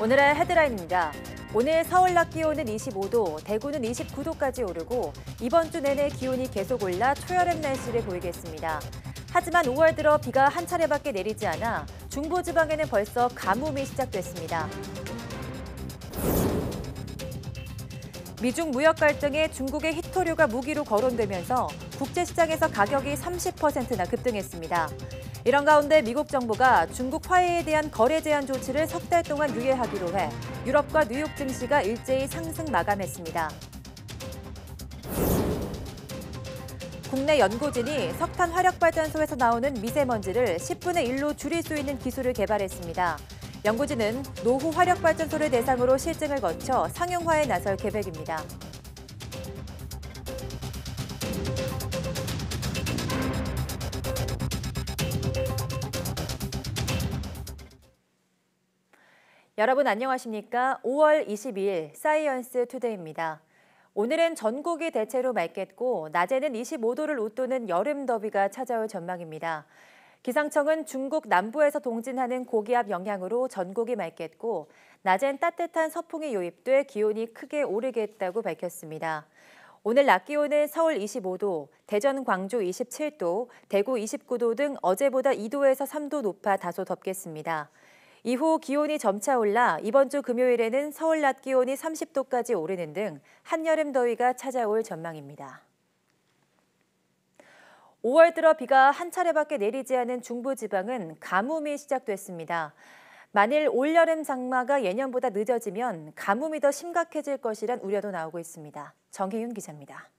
오늘의 헤드라인입니다. 오늘 서울 낮 기온은 25도, 대구는 29도까지 오르고 이번 주 내내 기온이 계속 올라 초여름 날씨를 보이겠습니다. 하지만 5월 들어 비가 한 차례밖에 내리지 않아 중부지방에는 벌써 가뭄이 시작됐습니다. 미중 무역 갈등에 중국의 히토류가 무기로 거론되면서 국제시장에서 가격이 30%나 급등했습니다. 이런 가운데 미국 정부가 중국 화해에 대한 거래 제한 조치를 석 달 동안 유예하기로 해 유럽과 뉴욕 증시가 일제히 상승 마감했습니다. 국내 연구진이 석탄 화력발전소에서 나오는 미세먼지를 10분의 1로 줄일 수 있는 기술을 개발했습니다. 연구진은 노후 화력발전소를 대상으로 실증을 거쳐 상용화에 나설 계획입니다. 여러분 안녕하십니까? 5월 22일 사이언스 투데이입니다. 오늘은 전국이 대체로 맑겠고 낮에는 25도를 웃도는 여름 더위가 찾아올 전망입니다. 기상청은 중국 남부에서 동진하는 고기압 영향으로 전국이 맑겠고 낮엔 따뜻한 서풍이 유입돼 기온이 크게 오르겠다고 밝혔습니다. 오늘 낮 기온은 서울 25도, 대전, 광주 27도, 대구 29도 등 어제보다 2도에서 3도 높아 다소 덥겠습니다. 이후 기온이 점차 올라 이번 주 금요일에는 서울 낮 기온이 30도까지 오르는 등 한여름 더위가 찾아올 전망입니다. 5월 들어 비가 한 차례밖에 내리지 않은 중부지방은 가뭄이 시작됐습니다. 만일 올여름 장마가 예년보다 늦어지면 가뭄이 더 심각해질 것이란 우려도 나오고 있습니다. 정혜윤 기자입니다.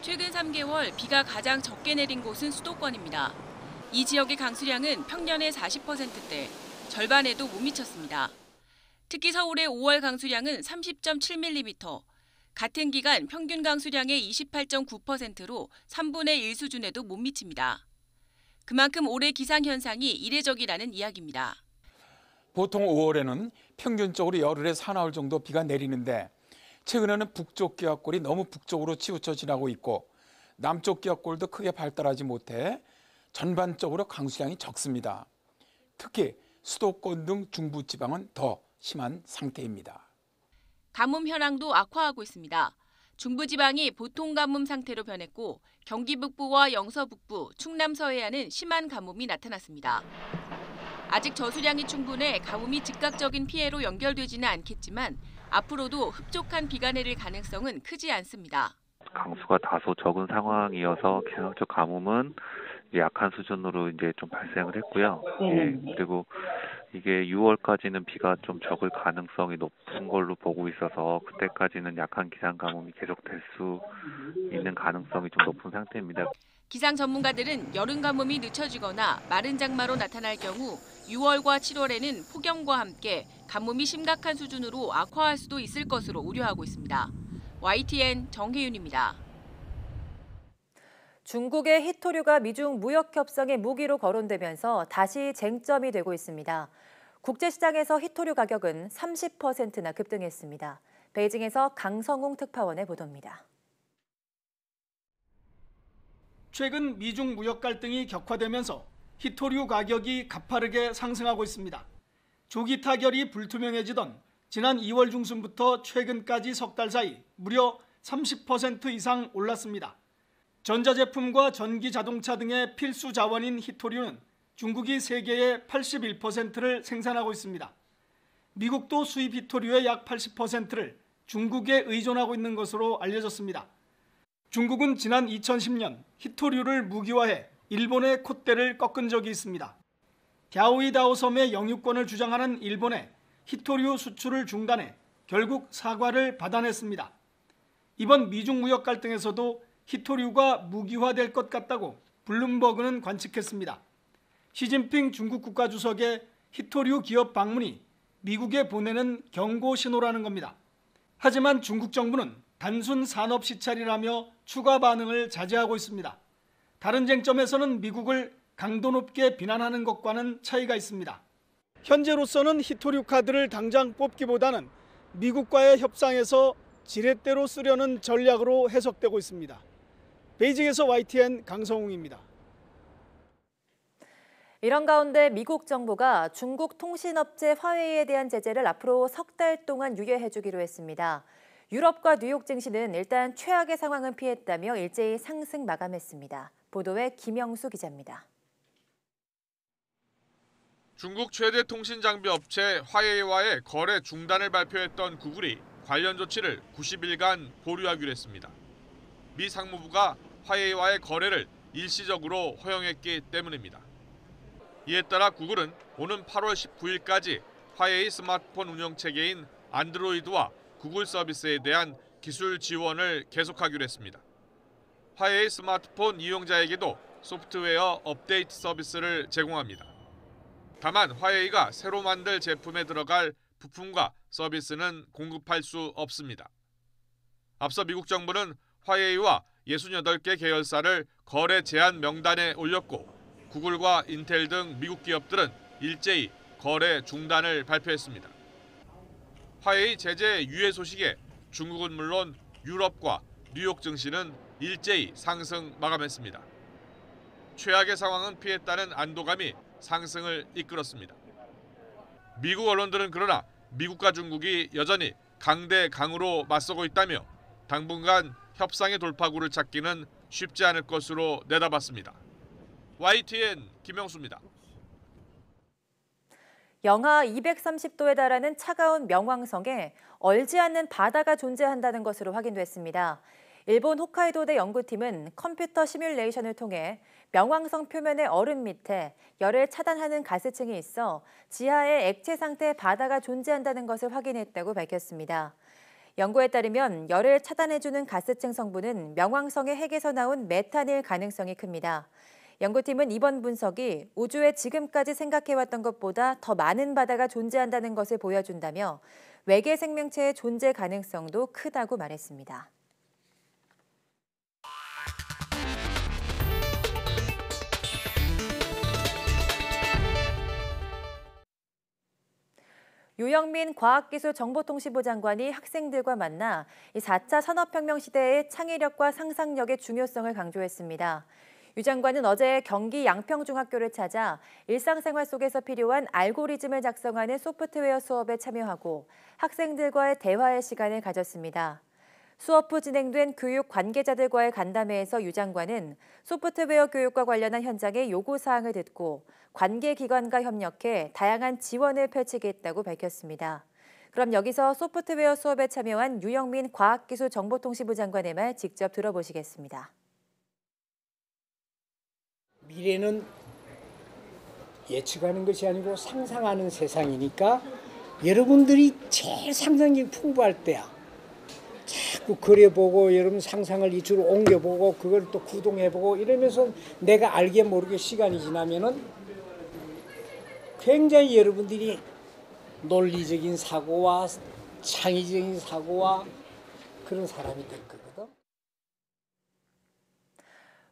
최근 3개월 비가 가장 적게 내린 곳은 수도권입니다. 이 지역의 강수량은 평년의 40%대, 절반에도 못 미쳤습니다. 특히 서울의 5월 강수량은 30.7mm, 같은 기간 평균 강수량의 28.9%로 3분의 1 수준에도 못 미칩니다. 그만큼 올해 기상현상이 이례적이라는 이야기입니다. 보통 5월에는 평균적으로 열흘에 사나흘 정도 비가 내리는데 최근에는 북쪽 기압골이 너무 북쪽으로 치우쳐 지나고 있고 남쪽 기압골도 크게 발달하지 못해 전반적으로 강수량이 적습니다. 특히 수도권 등 중부지방은 더 심한 상태입니다. 가뭄 현황도 악화하고 있습니다. 중부지방이 보통 가뭄 상태로 변했고 경기 북부와 영서 북부, 충남 서해안은 심한 가뭄이 나타났습니다. 아직 저수량이 충분해 가뭄이 즉각적인 피해로 연결되지는 않겠지만 앞으로도 흡족한 비가 내릴 가능성은 크지 않습니다. 강수가 다소 적은 상황이어서 기상적 가뭄은 약한 수준으로 이제 좀 발생을 했고요. 그리고 이게 6월까지는 비가 좀 적을 가능성이 높은 걸로 보고 있어서 그때까지는 약한 기상 가뭄이 계속될 수 있는 가능성이 좀 높은 상태입니다. 기상 전문가들은 여름 가뭄이 늦춰지거나 마른 장마로 나타날 경우 6월과 7월에는 폭염과 함께 가뭄이 심각한 수준으로 악화할 수도 있을 것으로 우려하고 있습니다. YTN 정혜윤입니다. 중국의 히토류가 미중 무역 협상의 무기로 거론되면서 다시 쟁점이 되고 있습니다. 국제시장에서 히토류 가격은 30%나 급등했습니다. 베이징에서 강성웅 특파원의 보도입니다. 최근 미중 무역 갈등이 격화되면서 히토류 가격이 가파르게 상승하고 있습니다. 조기 타결이 불투명해지던 지난 2월 중순부터 최근까지 석 달 사이 무려 30% 이상 올랐습니다. 전자제품과 전기자동차 등의 필수 자원인 히토류는 중국이 세계의 81%를 생산하고 있습니다. 미국도 수입 히토류의 약 80%를 중국에 의존하고 있는 것으로 알려졌습니다. 중국은 지난 2010년 히토류를 무기화해 일본의 콧대를 꺾은 적이 있습니다. 갸오이다오 섬의 영유권을 주장하는 일본에 히토류 수출을 중단해 결국 사과를 받아냈습니다. 이번 미중 무역 갈등에서도 히토류가 무기화될 것 같다고 블룸버그는 관측했습니다. 시진핑 중국 국가주석의 히토류 기업 방문이 미국에 보내는 경고 신호라는 겁니다. 하지만 중국 정부는 단순 산업 시찰이라며 추가 반응을 자제하고 있습니다. 다른 쟁점에서는 미국을 강도 높게 비난하는 것과는 차이가 있습니다. 현재로서는 히토류 카드를 당장 뽑기보다는 미국과의 협상에서 지렛대로 쓰려는 전략으로 해석되고 있습니다. 베이징에서 YTN 강성웅입니다. 이런 가운데 미국 정부가 중국 통신업체 화웨이에 대한 제재를 앞으로 석 달 동안 유예해주기로 했습니다. 유럽과 뉴욕 증시는 일단 최악의 상황은 피했다며 일제히 상승 마감했습니다. 보도에 김영수 기자입니다. 중국 최대 통신 장비 업체 화웨이와의 거래 중단을 발표했던 구글이 관련 조치를 90일간 보류하기로 했습니다. 미 상무부가 화웨이와의 거래를 일시적으로 허용했기 때문입니다. 이에 따라 구글은 오는 8월 19일까지 화웨이 스마트폰 운영체계인 안드로이드와 구글 서비스에 대한 기술 지원을 계속하기로 했습니다. 화웨이 스마트폰 이용자에게도 소프트웨어 업데이트 서비스를 제공합니다. 다만 화웨이가 새로 만들 제품에 들어갈 부품과 서비스는 공급할 수 없습니다. 앞서 미국 정부는 화웨이와 68개 계열사를 거래 제한 명단에 올렸고 구글과 인텔 등 미국 기업들은 일제히 거래 중단을 발표했습니다. 화웨이 제재 유예 소식에 중국은 물론 유럽과 뉴욕 증시는 일제히 상승 마감했습니다. 최악의 상황은 피했다는 안도감이 상승을 이끌었습니다. 미국 언론들은 그러나 미국과 중국이 여전히 강대강으로 맞서고 있다며 당분간 협상의 돌파구를 찾기는 쉽지 않을 것으로 내다봤습니다. YTN 김영수입니다. 영하 230도에 달하는 차가운 명왕성에 얼지 않는 바다가 존재한다는 것으로 확인됐습니다. 일본 홋카이도대 연구팀은 컴퓨터 시뮬레이션을 통해 명왕성 표면의 얼음 밑에 열을 차단하는 가스층이 있어 지하에 액체 상태의 바다가 존재한다는 것을 확인했다고 밝혔습니다. 연구에 따르면 열을 차단해주는 가스층 성분은 명왕성의 핵에서 나온 메탄일 가능성이 큽니다. 연구팀은 이번 분석이 우주에 지금까지 생각해왔던 것보다 더 많은 바다가 존재한다는 것을 보여준다며 외계 생명체의 존재 가능성도 크다고 말했습니다. 유영민 과학기술정보통신부 장관이 학생들과 만나 4차 산업혁명 시대의 창의력과 상상력의 중요성을 강조했습니다. 유 장관은 어제 경기 양평중학교를 찾아 일상생활 속에서 필요한 알고리즘을 작성하는 소프트웨어 수업에 참여하고 학생들과의 대화의 시간을 가졌습니다. 수업 후 진행된 교육 관계자들과의 간담회에서 유 장관은 소프트웨어 교육과 관련한 현장의 요구사항을 듣고 관계기관과 협력해 다양한 지원을 펼치겠다고 밝혔습니다. 그럼 여기서 소프트웨어 수업에 참여한 유영민 과학기술정보통신부 장관의 말 직접 들어보시겠습니다. 미래는 예측하는 것이 아니고 상상하는 세상이니까 여러분들이 제일 상상력이 풍부할 때야. 자꾸 그려보고 여러분 상상을 이쪽으로 옮겨보고 그걸 또 구동해보고 이러면서 내가 알게 모르게 시간이 지나면은 굉장히 여러분들이 논리적인 사고와 창의적인 사고와 그런 사람이 될 거거든.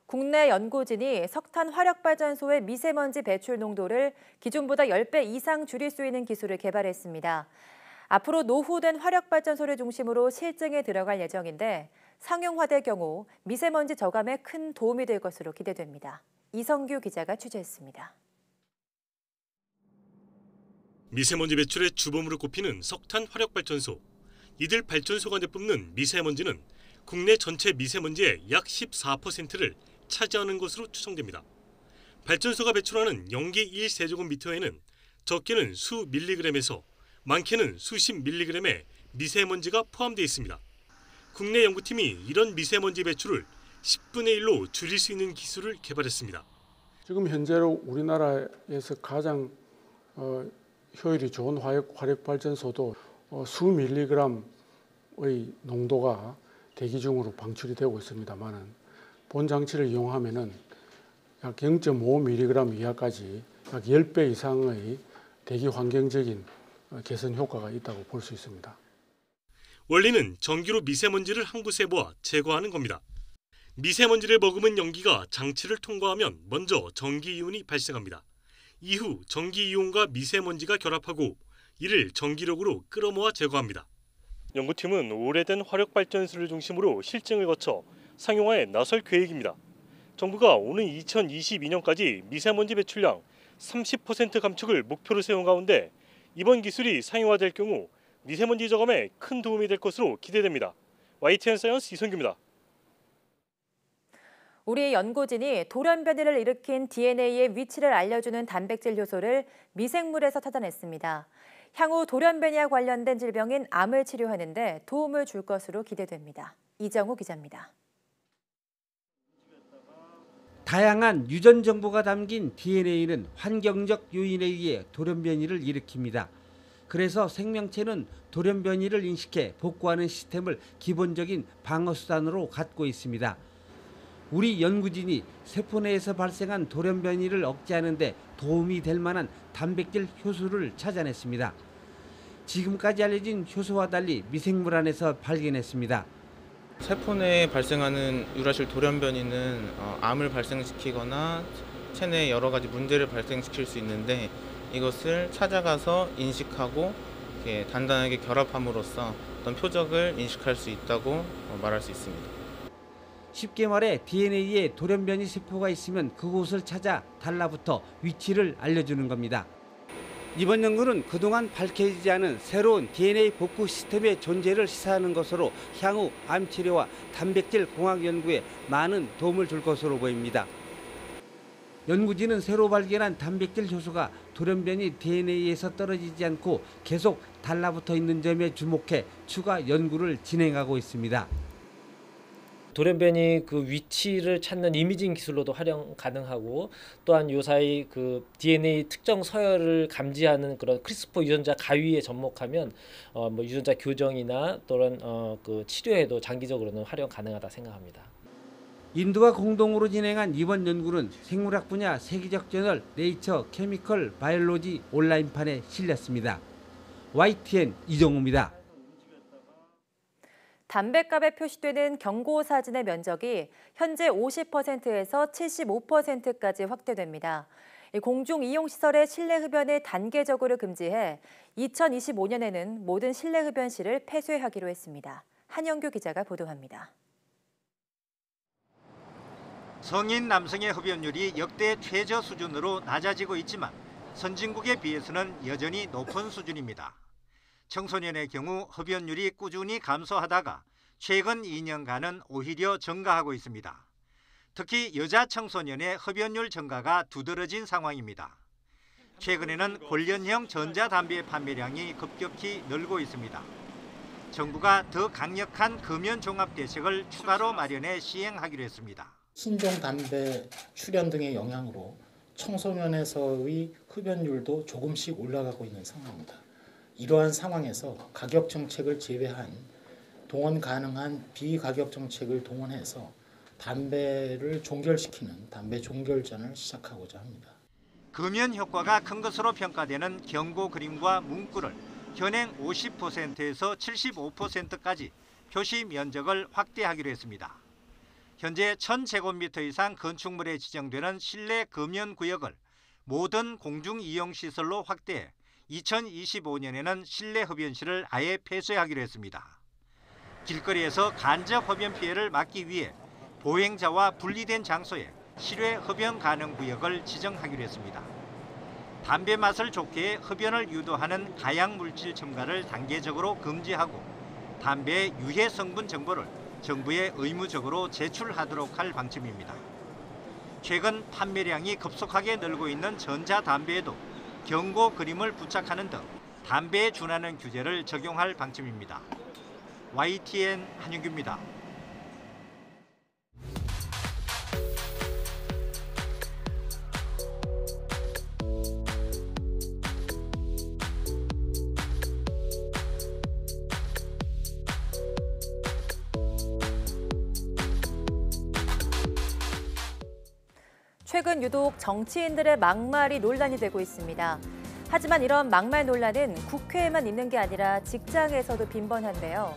국내 연구진이 석탄 화력발전소의 미세먼지 배출 농도를 기존보다 10배 이상 줄일 수 있는 기술을 개발했습니다. 앞으로 노후된 화력발전소를 중심으로 실증에 들어갈 예정인데 상용화될 경우 미세먼지 저감에 큰 도움이 될 것으로 기대됩니다. 이성규 기자가 취재했습니다. 미세먼지 배출의 주범으로 꼽히는 석탄 화력발전소. 이들 발전소가 내뿜는 미세먼지는 국내 전체 미세먼지의 약 14%를 차지하는 것으로 추정됩니다. 발전소가 배출하는 연기 1세제곱미터에는 적게는 수 밀리그램에서 많게는 수십 밀리그램의 미세먼지가 포함되어 있습니다. 국내 연구팀이 이런 미세먼지 배출을 10분의 1로 줄일 수 있는 기술을 개발했습니다. 지금 현재로 우리나라에서 가장 효율이 좋은 화력발전소도 수 밀리그램의 농도가 대기 중으로 방출이 되고 있습니다만은 본 장치를 이용하면은 약 0.5mg 이하까지 약 10배 이상의 대기 환경적인 개선 효과가 있다고 볼 수 있습니다. 원리는 전기로 미세먼지를 한 곳에 모아 제거하는 겁니다. 미세먼지를 머금은 연기가 장치를 통과하면 먼저 전기이온이 발생합니다. 이후 전기이온과 미세먼지가 결합하고 이를 전기력으로 끌어모아 제거합니다. 연구팀은 오래된 화력발전소를 중심으로 실증을 거쳐 상용화에 나설 계획입니다. 정부가 오는 2022년까지 미세먼지 배출량 30% 감축을 목표로 세운 가운데 이번 기술이 상용화될 경우 미세먼지 저감에 큰 도움이 될 것으로 기대됩니다. YTN 사이언스 이성규입니다. 우리 연구진이 돌연변이를 일으킨 DNA의 위치를 알려주는 단백질 효소를 미생물에서 찾아냈습니다. 향후 돌연변이와 관련된 질병인 암을 치료하는 데 도움을 줄 것으로 기대됩니다. 이정우 기자입니다. 다양한 유전 정보가 담긴 DNA는 환경적 요인에 의해 돌연변이를 일으킵니다. 그래서 생명체는 돌연변이를 인식해 복구하는 시스템을 기본적인 방어수단으로 갖고 있습니다. 우리 연구진이 세포 내에서 발생한 돌연변이를 억제하는 데 도움이 될 만한 단백질 효소를 찾아냈습니다. 지금까지 알려진 효소와 달리 미생물 안에서 발견했습니다. 세포 내에 발생하는 유라실 돌연변이는 암을 발생시키거나 체내에 여러 가지 문제를 발생시킬 수 있는데 이것을 찾아가서 인식하고 이렇게 단단하게 결합함으로써 어떤 표적을 인식할 수 있다고 말할 수 있습니다. 쉽게 말해 DNA에 돌연변이 세포가 있으면 그곳을 찾아 달라붙어 위치를 알려주는 겁니다. 이번 연구는 그동안 밝혀지지 않은 새로운 DNA 복구 시스템의 존재를 시사하는 것으로 향후 암 치료와 단백질 공학 연구에 많은 도움을 줄 것으로 보입니다. 연구진은 새로 발견한 단백질 효소가 돌연변이 DNA에서 떨어지지 않고 계속 달라붙어 있는 점에 주목해 추가 연구를 진행하고 있습니다. 돌연변이 그 위치를 찾는 이미징 기술로도 활용 가능하고 또한 요사이 그 DNA 특정 서열을 감지하는 그런 크리스퍼 유전자 가위에 접목하면 뭐 유전자 교정이나 또는 그 치료에도 장기적으로는 활용 가능하다 생각합니다. 인도가 공동으로 진행한 이번 연구는 생물학 분야 세계적 저널 네이처 케미컬 바이올로지 온라인판에 실렸습니다. YTN 이정우입니다. 담뱃값에 표시되는 경고 사진의 면적이 현재 50%에서 75%까지 확대됩니다. 공중이용시설의 실내 흡연을 단계적으로 금지해 2025년에는 모든 실내 흡연실을 폐쇄하기로 했습니다. 한영규 기자가 보도합니다. 성인 남성의 흡연율이 역대 최저 수준으로 낮아지고 있지만 선진국에 비해서는 여전히 높은 수준입니다. 청소년의 경우 흡연율이 꾸준히 감소하다가 최근 2년간은 오히려 증가하고 있습니다. 특히 여자 청소년의 흡연율 증가가 두드러진 상황입니다. 최근에는 관련형 전자담배 판매량이 급격히 늘고 있습니다. 정부가 더 강력한 금연 종합 대책을 추가로 마련해 시행하기로 했습니다. 신종 담배 출연 등의 영향으로 청소년에서의 흡연율도 조금씩 올라가고 있는 상황입니다. 이러한 상황에서 가격 정책을 제외한 동원 가능한 비가격 정책을 동원해서 담배를 종결시키는 담배 종결전을 시작하고자 합니다. 금연 효과가 큰 것으로 평가되는 경고 그림과 문구를 현행 50%에서 75%까지 표시 면적을 확대하기로 했습니다. 현재 1000제곱미터 이상 건축물에 지정되는 실내 금연 구역을 모든 공중이용시설로 확대해 2025년에는 실내 흡연실을 아예 폐쇄하기로 했습니다. 길거리에서 간접 흡연 피해를 막기 위해 보행자와 분리된 장소에 실외 흡연 가능 구역을 지정하기로 했습니다. 담배 맛을 좋게 해 흡연을 유도하는 가양 물질 첨가를 단계적으로 금지하고 담배의 유해 성분 정보를 정부에 의무적으로 제출하도록 할 방침입니다. 최근 판매량이 급속하게 늘고 있는 전자담배에도 경고 그림을 부착하는 등 담배에 준하는 규제를 적용할 방침입니다. YTN 한윤규입니다. 최근 유독 정치인들의 막말이 논란이 되고 있습니다. 하지만 이런 막말 논란은 국회에만 있는 게 아니라 직장에서도 빈번한데요.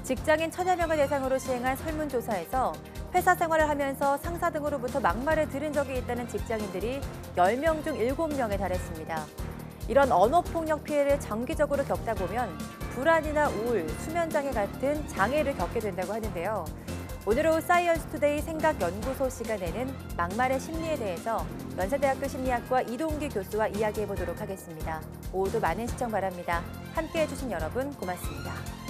직장인 1000여 명을 대상으로 시행한 설문조사에서 회사 생활을 하면서 상사 등으로부터 막말을 들은 적이 있다는 직장인들이 10명 중 7명에 달했습니다. 이런 언어폭력 피해를 장기적으로 겪다 보면 불안이나 우울, 수면장애 같은 장애를 겪게 된다고 하는데요. 오늘 오후 사이언스 투데이 생각연구소 시간에는 막말의 심리에 대해서 연세대학교 심리학과 이동기 교수와 이야기해보도록 하겠습니다. 오후도 많은 시청 바랍니다. 함께해 주신 여러분 고맙습니다.